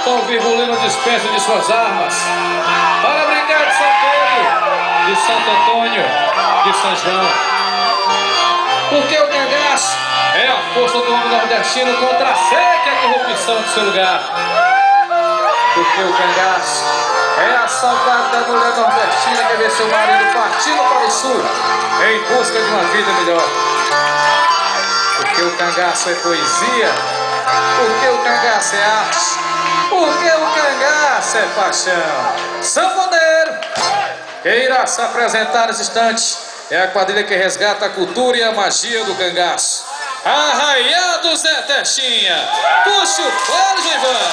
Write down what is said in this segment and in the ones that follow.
Tom Virgulino dispensa de suas armas para brincar de São Pedro, de Santo Antônio, de São João. Porque o cangaço é a força do homem nordestino contra a seca e a corrupção de seu lugar. Porque o cangaço é a saudade da mulher nordestina que vê seu marido partindo para o sul em busca de uma vida melhor. Porque o cangaço é poesia, porque o cangaço é arte, porque o cangaço é paixão. Sanfoneiro, que irá se apresentar nesse instante, é a quadrilha que resgata a cultura e a magia do cangaço. Arraiado Zé Testinha, puxa o fole, Ivan.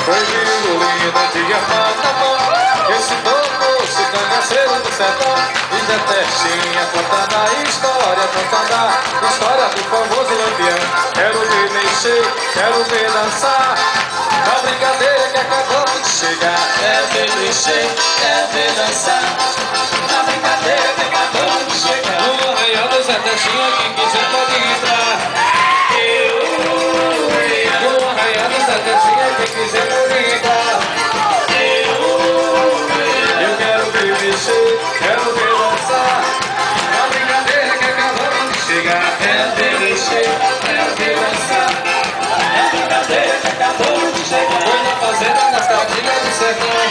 Foi Virgulino de armar na mão, esse tornou-se cangaceiro do sertão. E Zé Testinha contando a história do famoso Lampião. Quero ver mexer, quero ver dançar, a brincadeira que acabou de chegar. Quero ver mexer, quero ver dançar, a brincadeira que acabou de chegar. No arraial do Zé Testinha, quem quiser pode entrar. No arraial do Zé Testinha, quem quiser pode entrar. Eu quero ver mexer, quero ver dançar, a brincadeira que acabou de chegar. Quero ver mexer, quero ver dançar, a brincadeira que acabou de chegar. Foi na fazenda, nas catinhas do sertão,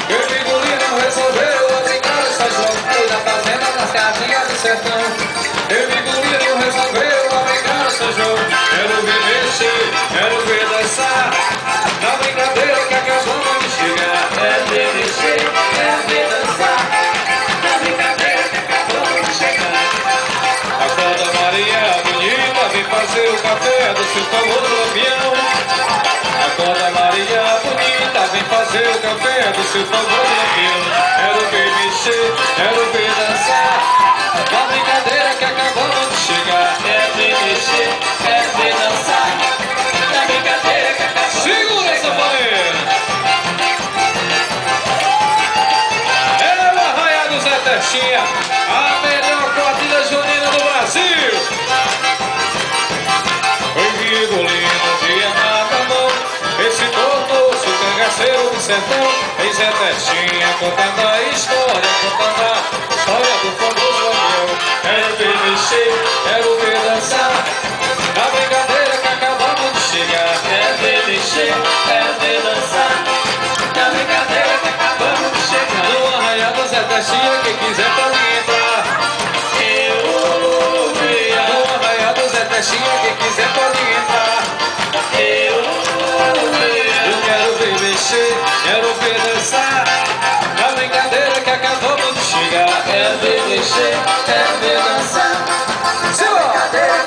que o Virgulino resolveu brincar de São João. Foi na fazenda, nas catinhas do sertão, que o Virgulino resolveu brincar de São João. Quero ver mexer, quero ver dançar, na brincadeira que acabou de chegar. Quero ver mexer, quero ver dançar, a brincadeira que acabou de chegar. Acorda Maria bonita, vem fazer o café do seu famoso Lampião. Acorda Maria bonita, vem fazer o café do seu famoso Lampião. Quero ver mexer, quero ver dançar, a brincadeira que acabou de chegar. Quero ver mexer, quero ver dançar, a brincadeira que acabou de chegar. Segura essa panela! É o arraial do Zé Testinha, a melhor quadrilha junina do Brasil. Foi Virgulino de armar na mão, esse tornou-se o cangaceiro do sertão. Em Zé Testinha contando a história do famoso Lampião. Quero ver mexer, quero ver dançar, a brincadeira que acabamos de chegar. Quero ver mexer, quero ver dançar, a brincadeira que acabamos de chegar. No arraial do Zé Testinha, quem quiser pode entrar. No arraial do Zé Testinha, quem quiser pode entrar. Eu quero ver mexer, quero ver dançar, a brincadeira que acabamos de chegar. Quero ver mexer, quero ver dançar, a Simbora! brincadeira